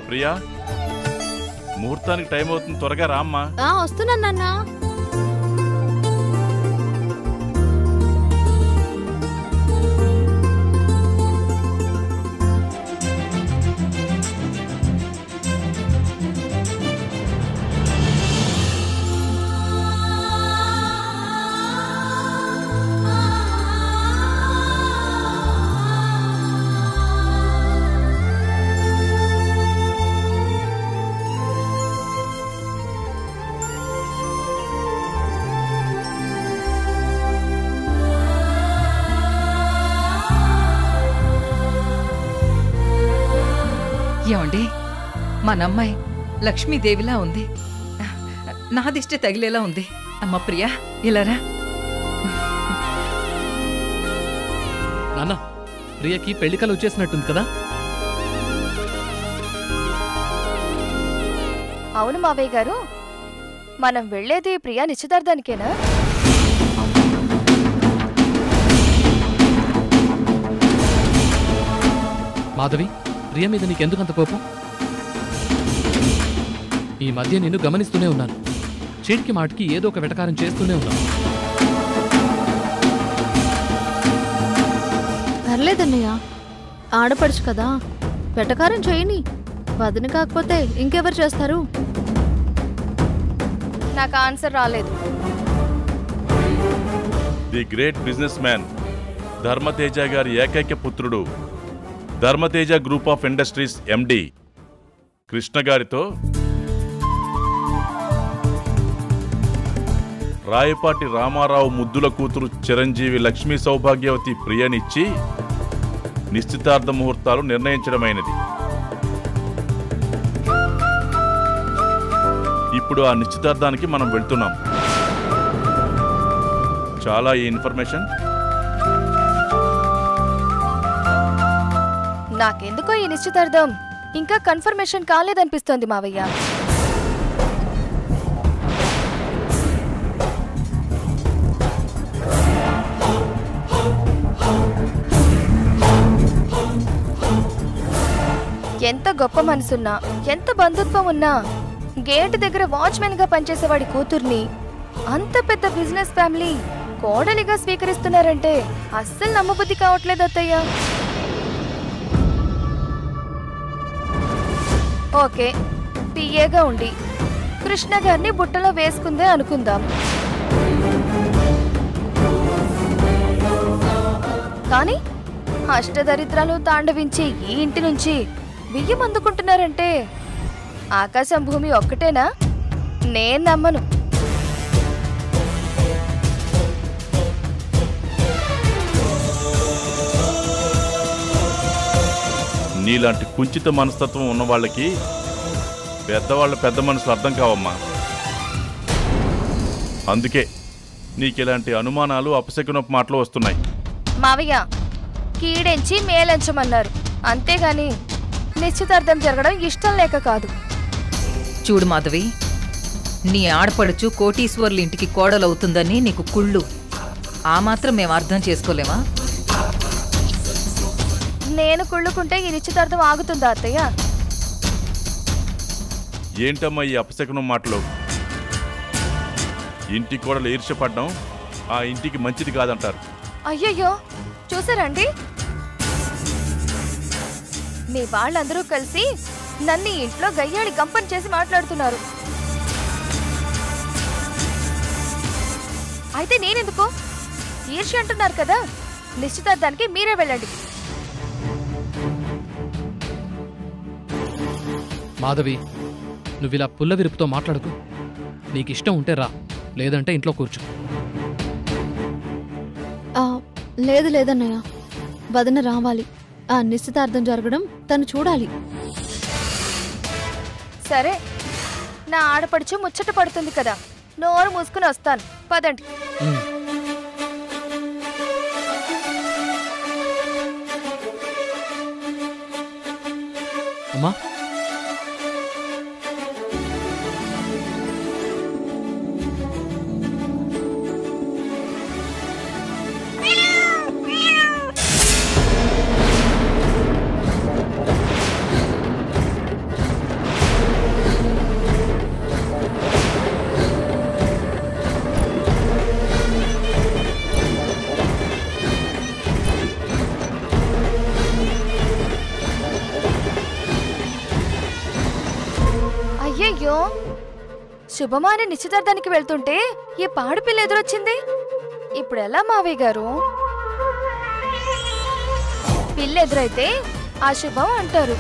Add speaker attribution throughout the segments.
Speaker 1: ప్రియా, ముహూర్తానికి టైం అవుతుంది, త్వరగా రామ్మా.
Speaker 2: వస్తున్నా నాన్న.
Speaker 3: ఏమండి, మనమ్మాయి లక్ష్మీదేవిలా ఉంది. నా దిష్టి తగిలేలా ఉంది. అమ్మ ప్రియా, ఇలారా.
Speaker 4: నాన్న, ప్రియకి పెళ్లికలు వచ్చేసినట్టుంది కదా?
Speaker 5: అవును మావయ్య గారు, మనం వెళ్లేది ప్రియా నిశ్చితార్థానికేనా?
Speaker 4: మాధవి, ప్రియ మీద నీకెందుకంత కోపం? ఈ మధ్య నిన్ను గమనిస్తూనే ఉన్నాను. చీటికి మాటికి ఏదో ఒక వెటకారం చేస్తూనే ఉన్నాను.
Speaker 2: పర్లేదన్నయ్య, ఆడపడుచు కదా, వెటకారం చేయని. వదిన కాకపోతే ఇంకెవరు చేస్తారు?
Speaker 5: నాకు ఆన్సర్ రాలేదు.
Speaker 1: The great business man Dharmateja గారి ఏకైక పుత్రుడు, ధర్మతేజ గ్రూప్ ఆఫ్ ఇండస్ట్రీస్ ఎండి కృష్ణ గారితో రాయపాటి రామారావు ముద్దుల కూతురు చిరంజీవి లక్ష్మీ సౌభాగ్యవతి ప్రియనిచ్చి నిశ్చితార్థ ముహూర్తాలు నిర్ణయించడమైనది. ఇప్పుడు ఆ నిశ్చితార్థానికి మనం వెళ్తున్నాం. చాలా ఈ ఇన్ఫర్మేషన్.
Speaker 5: నాకెందుకో ఈ నిశ్చితార్థం ఇంకా కన్ఫర్మేషన్ కాలేదనిపిస్తోంది మావయ్య. ఎంత గొప్ప మనసున్నా, ఎంత బంధుత్వం ఉన్నా, గేట్ దగ్గర వాచ్మెన్ గా పనిచేసేవాడి కూతుర్ని అంత పెద్ద బిజినెస్ ఫ్యామిలీ కోడలిగా స్వీకరిస్తున్నారంటే అస్సలు నమ్మబుద్ధి కావట్లేదు అత్తయ్య. ఓకే, పిఏగా ఉండి కృష్ణ గారిని బుట్టలో వేసుకుందే అనుకుందాం. కానీ అష్టదరిద్రాలు తాండవించి ఈ ఇంటి నుంచి బియ్యం అందుకుంటున్నారంటే ఆకాశం భూమి ఒక్కటేనా? నేను నమ్మను.
Speaker 1: నీలాంటి కుంచిత మనస్తత్వం ఉన్న వాళ్ళకి పెద్దవాళ్ళ పెద్ద మనసులు అర్థం కావమ్మా. అందుకే నీకిలాంటి అనుమానాలు అపశకునపు మాటలు వస్తున్నాయి.
Speaker 5: మావయ్య, కీడెంచి మేలంచమన్నారు, అంతేగాని నిశ్చితార్థం జరగడం ఇష్టం లేక కాదు.
Speaker 3: చూడు మాధవి, నీ ఆడపడుచు కోటీశ్వర్ల ఇంటికి కోడలవుతుందని నీకు కుళ్ళు. ఆ మాత్రం మేము అర్థం చేసుకోలేమా?
Speaker 5: నేను కుళ్ళుకుంటే ఈ నిశ్చితార్థం ఆగుతుందా అత్తయ్య?
Speaker 1: ఏంటమ్మా ఈ అపశకునం మాటలు? ఇంటి కోడలు ఈర్ష్యపడ్డం ఆ ఇంటికి మంచిది కాదంటారు.
Speaker 5: అయ్యయ్యో, చూసారండి, మీ వాళ్ళందరూ కలిసి నన్ను ఇంట్లో గయ్యాళి గంపని చేసి మాట్లాడుతున్నారు. అయితే నేనెందుకు? ఈర్ష్య అంటున్నారు కదా, నిశ్చితార్థానికి మీరే వెళ్ళండి.
Speaker 4: మాధవి, నువ్విలా పుల్ల విరుపుతో మాట్లాడుకు. నీకిష్టం ఉంటే రా, లేదంటే ఇంట్లో కూర్చో.
Speaker 2: లేదు లేదన్నయ్య, వదిన రావాలి. ఆ నిశ్చితార్థం జరగడం తను చూడాలి.
Speaker 5: సరే, నా ఆడపడుచు ముచ్చట పడుతుంది కదా, నోరు మూసుకుని వస్తాను. పదండి.
Speaker 4: అమ్మా
Speaker 5: అయ్యయ్యో, శుభమాని నిశ్చితార్థానికి వెళ్తుంటే ఈ పాడుపిల్ల ఎదురొచ్చింది. ఇప్పుడు ఎలా మావయ్య గారు? పిల్ల ఎదురైతే ఆ శుభం అంటారు.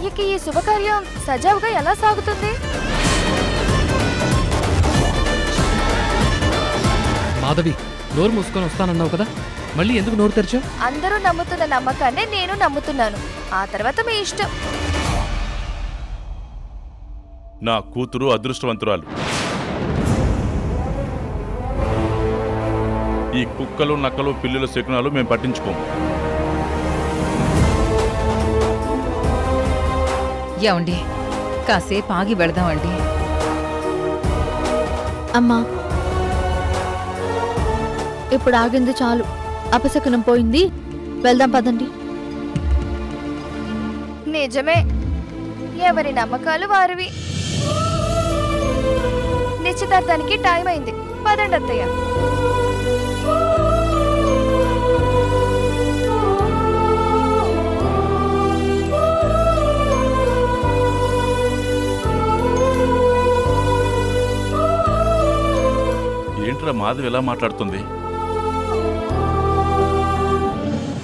Speaker 5: ఇక ఈ శుభకార్యం సజావుగా ఎలా సాగుతుంది?
Speaker 4: మాధవి, నోరు మూసుకొని వస్తానన్నావు కదా, మళ్ళీ ఎందుకు నోరు తెరిచావు?
Speaker 5: అందరూ నమ్ముతున్న నమ్మకాన్ని నేను నమ్ముతున్నాను. ఆ తర్వాత మీ ఇష్టం.
Speaker 1: నా కూతురు అదృష్టవంతురాలు. ఈ కుక్కలు నక్కలు పిల్లుల శకునాలు మేము పట్టించుకోము.
Speaker 3: ఏమండి, కాసేపు ఆగి వెళదామండి.
Speaker 2: అమ్మా, ఇప్పుడు ఆగింది చాలు. అపశకునం పోయింది, వెళ్దాం పదండి.
Speaker 5: నిజమే, ఎవరి నమ్మకాలు వారివి. నిశ్చితార్థానికి టైం అయింది. పదండి అత్తయ్య.
Speaker 1: ఏంట్రా మాధవి ఎలా మాట్లాడుతుంది?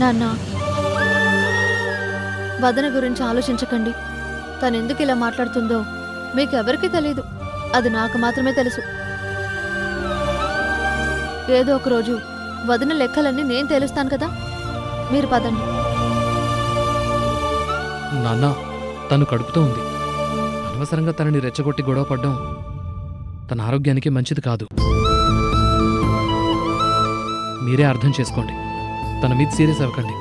Speaker 2: నాన్న, వదన గురించి ఆలోచించకండి. తనెందుకు ఇలా మాట్లాడుతుందో మీకెవరికీ తెలీదు, అది నాకు మాత్రమే తెలుసు. ఏదో ఒకరోజు వదిన లెక్కలన్నీ నేను తెలుస్తాను కదా, మీరు పదండి.
Speaker 4: నాన్న, తను కడుపుతో ఉంది. అనవసరంగా తనని రెచ్చగొట్టి గొడవ పడ్డం తన ఆరోగ్యానికి మంచిది కాదు. మీరే అర్థం చేసుకోండి. తన మీద సీరియస్ అవ్వకండి.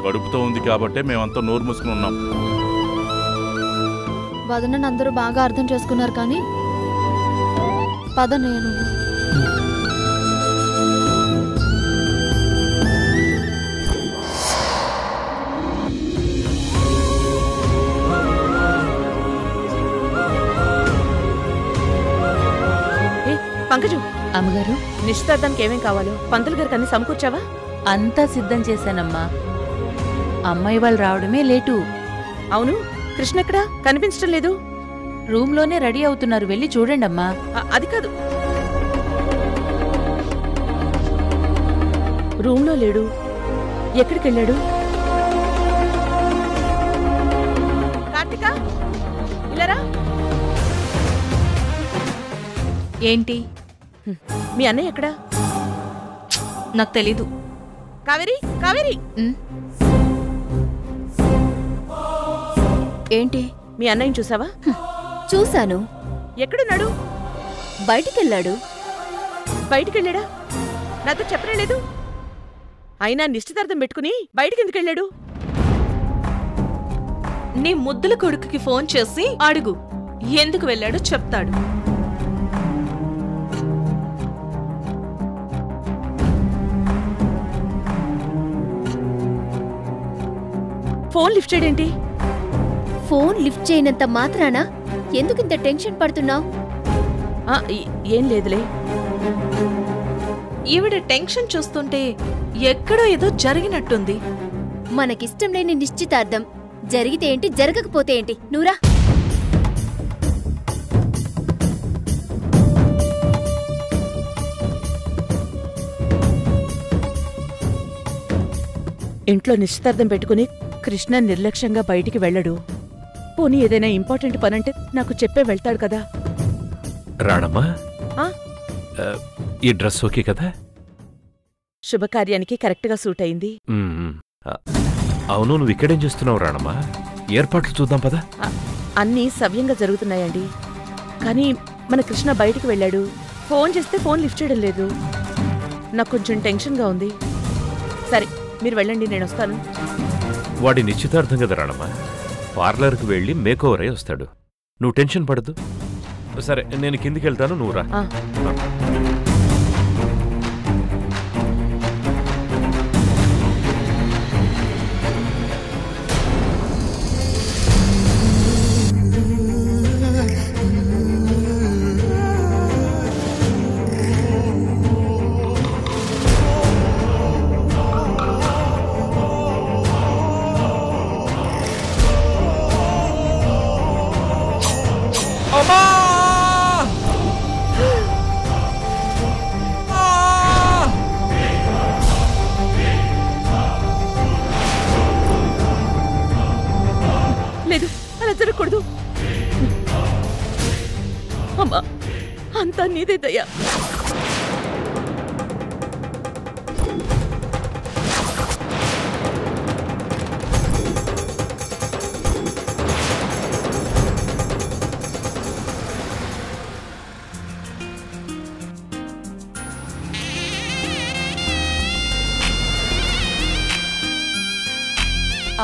Speaker 1: కడుపుతో ఉంది కాబట్టే మేమంతా నోరు మూసుకుని ఉన్నాం.
Speaker 2: వదనని అందరూ బాగా అర్థం చేసుకున్నారు కానీ పద నేను.
Speaker 6: పంకజు,
Speaker 7: అమ్మగారు,
Speaker 6: నిశ్చితార్థానికి ఏమేం కావాలో పంతులు గారికి అన్ని సమకూర్చావా?
Speaker 7: అంతా సిద్ధం చేశానమ్మా. అమ్మాయి వాళ్ళు రావడమే లేటు.
Speaker 6: అవును, కృష్ణ ఎక్కడా కనిపించడం లేదు.
Speaker 7: రూమ్లోనే రెడీ అవుతున్నారు, వెళ్ళి చూడండమ్మా.
Speaker 6: అది కాదు, రూమ్లో లేడు. ఎక్కడికెళ్ళాడు? కార్తిక, ఇలారా.
Speaker 7: ఏంటి?
Speaker 6: మీ అన్నయ్య ఎక్కడా?
Speaker 7: నాకు తెలీదు.
Speaker 6: కావేరి, కావేరి.
Speaker 8: ఏంటి?
Speaker 6: మీ అన్నయ్యని చూసావా?
Speaker 8: చూశాను.
Speaker 6: ఎక్కడున్నాడు?
Speaker 8: బయటికెళ్ళాడు.
Speaker 6: బయటికెళ్ళాడా? నాతో చెప్పనే లేదు. అయినా నిశ్చితార్థం పెట్టుకుని బయటికెందుకెళ్ళాడు?
Speaker 8: నీ ముద్దుల కొడుకుకి ఫోన్ చేసి అడుగు, ఎందుకు వెళ్ళాడో చెప్తాడు.
Speaker 6: ఫోన్ లిఫ్ట్ చేయడేంటి?
Speaker 8: ఫోన్ లిఫ్ట్ చేయనంత మాత్రాన ఎందుకింత టెన్షన్ పడుతున్నావు?
Speaker 6: ఏం లేదులే.
Speaker 8: ఈవిడ టెన్షన్ చూస్తుంటే ఎక్కడో ఏదో జరిగినట్టుంది. మనకిష్టం లేని నిశ్చితార్థం జరిగితే ఏంటి, జరగకపోతే ఏంటి? నువ్వురా.
Speaker 6: ఇంట్లో నిశ్చితార్థం పెట్టుకుని కృష్ణ నిర్లక్ష్యంగా బయటికి వెళ్ళడు. పోనీ ఏదైనా ఇంపార్టెంట్ పనంటే నాకు చెప్పే వెళ్తాడు కదా.
Speaker 9: రాణమ్మా, ఈ డ్రెస్ ఓకే కదా?
Speaker 6: శుభకార్యానికి కరెక్ట్గా సూట్ అయింది.
Speaker 9: అవును, నువ్వు ఇక్కడేం చేస్తున్నావు రాణమ్మా? ఏర్పాట్లు చూద్దాం పదా.
Speaker 6: అన్నీ సవ్యంగా జరుగుతున్నాయండి. కానీ మన కృష్ణ బయటికి వెళ్ళాడు. ఫోన్ చేస్తే ఫోన్ లిఫ్ట్ చేయడం లేదు. నాకు కొంచెం టెన్షన్గా ఉంది. సరే మీరు వెళ్ళండి, నేను వస్తాను.
Speaker 9: వాడి నిశ్చితార్థం కదా రాణమ్మ. పార్లర్కి వెళ్ళి మేకోవర్ అయి వస్తాడు. నువ్వు టెన్షన్ పడద్దు. సరే నేను కిందికి వెళ్తాను, నువ్వు రా.
Speaker 6: లేదు, అలా జరగకూడదు. అమ్మా, అంతా నీదే దయ్యా.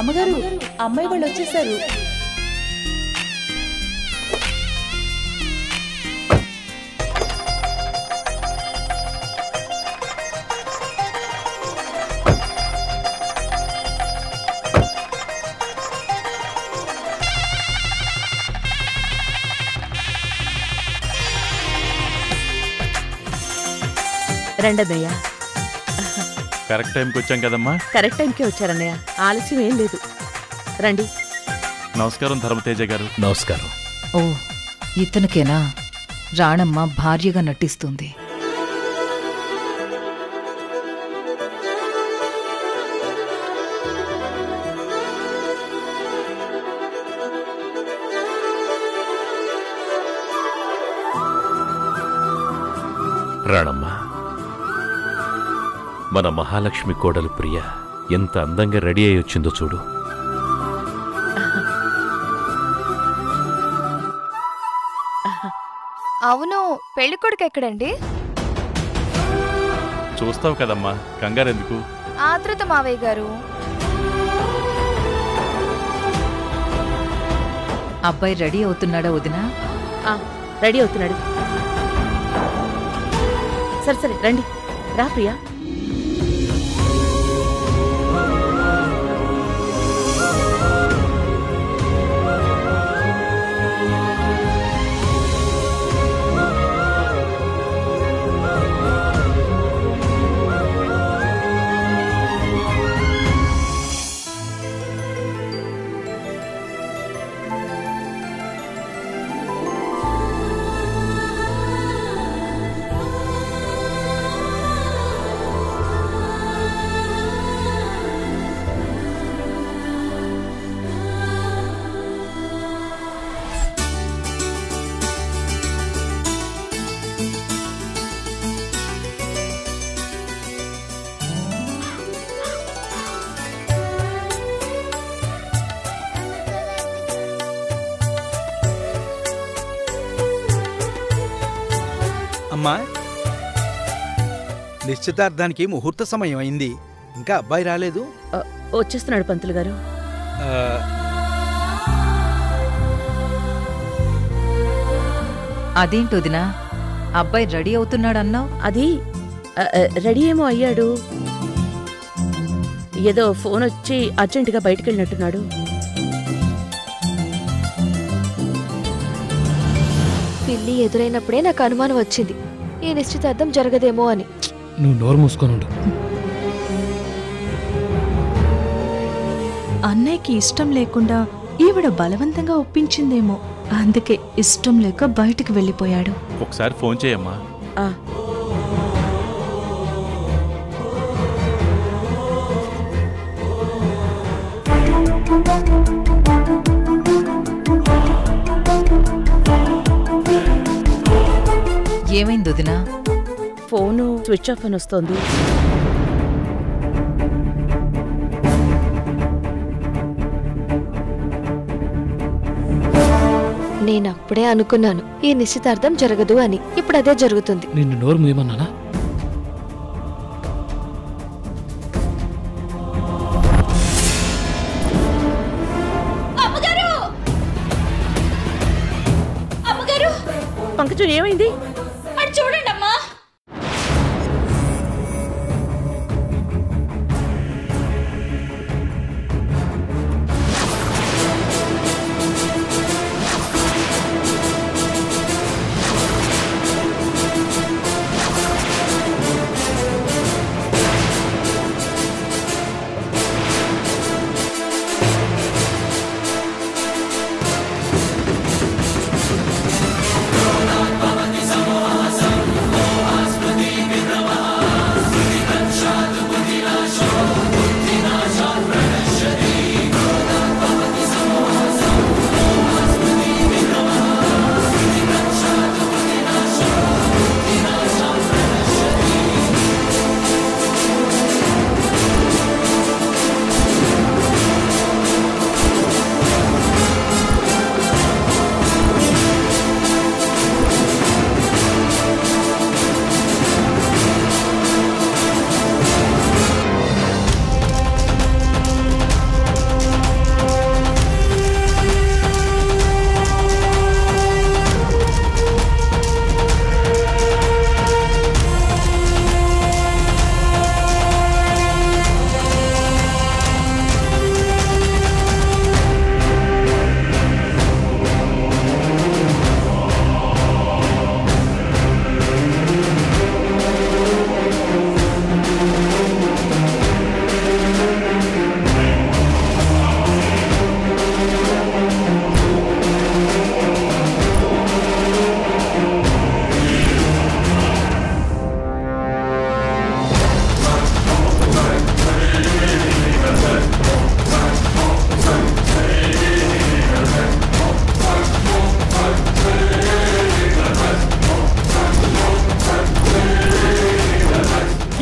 Speaker 7: అమ్మగారు, అమ్మాయి వాళ్ళు వచ్చేసారు.
Speaker 6: రండన్నయ్య.
Speaker 1: కరెక్ట్ టైంకి వచ్చాం కదమ్మా.
Speaker 6: కరెక్ట్ టైంకే వచ్చారన్నయ్య, ఆలస్యం ఏం లేదు. రండి.
Speaker 1: నమస్కారం ధర్మతేజ గారు.
Speaker 9: నమస్కారం.
Speaker 3: ఓ, ఇతనికేనా రాణమ్మ భార్యగా నటిస్తుంది?
Speaker 9: రాణమ్మ, మన మహాలక్ష్మి కోడలు ప్రియ ఎంత అందంగా రెడీ అయి వచ్చిందో చూడు.
Speaker 5: అవును, పెళ్ళికొడుకు ఎక్కడండి?
Speaker 1: చూస్తావు కదమ్మా, కంగారెందుకు?
Speaker 5: ఆతృత మావయ్య గారు.
Speaker 3: అబ్బాయి రెడీ అవుతున్నాడా వదినా?
Speaker 6: రెడీ అవుతున్నాడు. సరే సరే రండి. రా ప్రియా.
Speaker 10: అమ్మా, నిశ్చితార్థానికి ముహూర్త సమయం అయింది, ఇంకా అబ్బాయి రాలేదు.
Speaker 6: వచ్చేస్తున్నాడు పంతులు గారు.
Speaker 3: అదేంటి వదినా, అబ్బాయి రెడీ అవుతున్నాడన్నావు?
Speaker 6: అది రెడీ ఏమో అయ్యాడు. ఏదో ఫోన్ వచ్చి అర్జెంటుగా బయటికి వెళ్ళినట్టున్నాడు.
Speaker 5: పిల్లి ఎదురైనప్పుడే నాకు అనుమానం వచ్చింది, ఈ నిశ్చితార్థం జరగదేమో అని.
Speaker 4: నువ్వు నోరు మూసుకొనుండు.
Speaker 8: అన్నయ్యకి ఇష్టం లేకుండా ఈవిడ బలవంతంగా ఒప్పించిందేమో, అందుకే ఇష్టం లేక బయటికి వెళ్ళిపోయాడు.
Speaker 1: ఒకసారి ఫోన్ చేయమ్మా.
Speaker 3: ఏమైంది వదినా?
Speaker 6: ఫోను స్విచ్ ఆఫ్ అని వస్తోంది.
Speaker 5: నేనప్పుడే అనుకున్నాను ఈ నిశ్చితార్థం జరగదు అని. ఇప్పుడు అదే జరుగుతుంది.
Speaker 4: నిన్ను నోరు మూయమన్నానా?
Speaker 6: పంకజం ఏమైంది?
Speaker 8: చూడండి అమ్మా.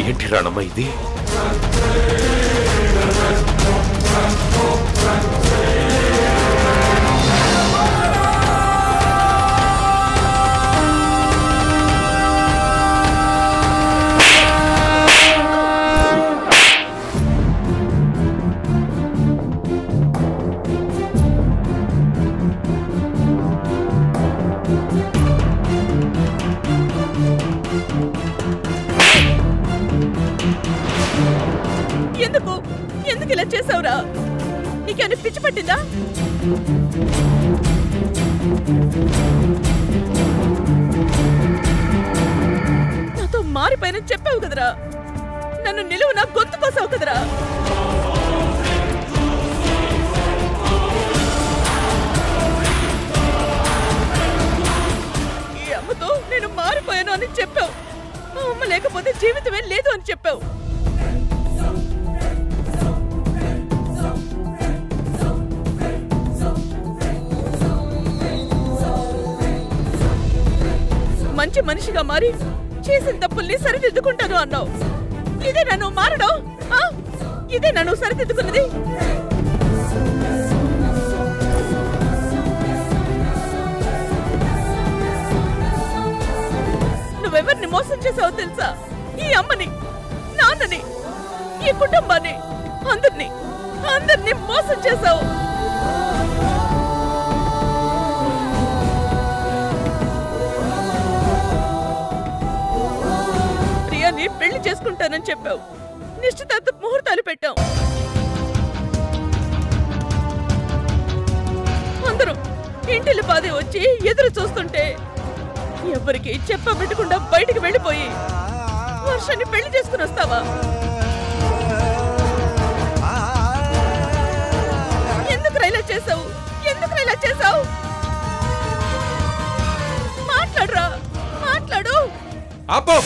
Speaker 9: ఏంటి రాణమ్మ ఇది?
Speaker 6: ఎందుకు ఇలా చేసావురా? నీకేమైనా పిచ్చి పట్టిందా? నాతో మారిపోయినని చెప్పావు కదరా. నన్ను నిలువు నా గొంతు కోసావు కదరా. ఈ అమ్మతో నేను మారిపోయాను అని చెప్పావు. అమ్మ లేకపోతే జీవితమే లేదు అని చెప్పావు. మంచి మనిషిగా మారి చేసిన తప్పుల్ని సరిదిద్దుకుంటాను అన్నావు. ఇదే నన్ను మారడం? ఇదే నన్ను సరిదిద్దుకున్నది? నువ్వెవరిని మోసం చేసావో తెలుసా? ఈ అమ్మని, నాన్నని, ఈ కుటుంబాన్ని, అందరినీ మోసం చేసావు. పెళ్లి చేసుకుంటానని చెప్పావు. నిశ్చితార్థ ముహూర్తాలు పెట్టావు. అందరూ ఇంటిల్లి పాదే వచ్చి ఎదురు చూస్తుంటే ఎవరికి చెప్పబెట్టకుండా బయటికి వెళ్ళిపోయి వర్షాన్ని పెళ్లి చేసుకుని వస్తావా? ఎందుకు ఇలా చేసావు? మాట్లాడరా, మాట్లాడు.
Speaker 11: ఆపు.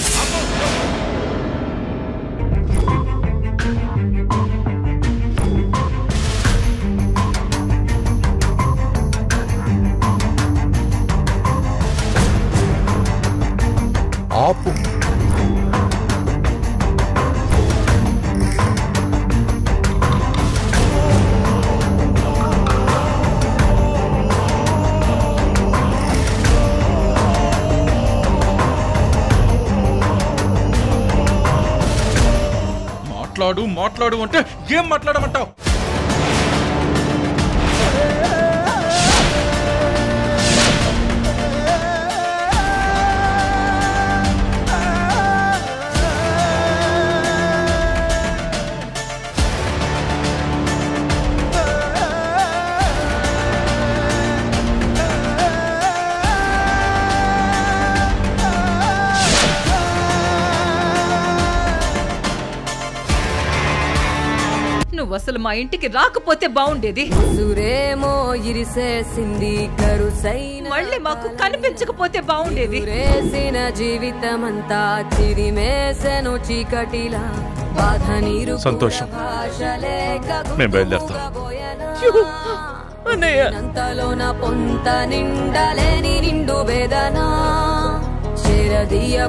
Speaker 12: మాట్లాడు అంటే ఏం మాట్లాడమంటావు?
Speaker 3: నువ్వు అసలు మా ఇంటికి రాకపోతే బాగుండేది. మళ్ళీ మాకు కనిపించకపోతే బాగుండేది.
Speaker 13: జీవితమంతా చిరిమేసెను చీకటిలా బాధ నీరు
Speaker 1: సంతోషం. మేము బయలుదేరుతాం.
Speaker 13: అంతలోన పొంత నిండలేని నిండు వేదన చేరదీయ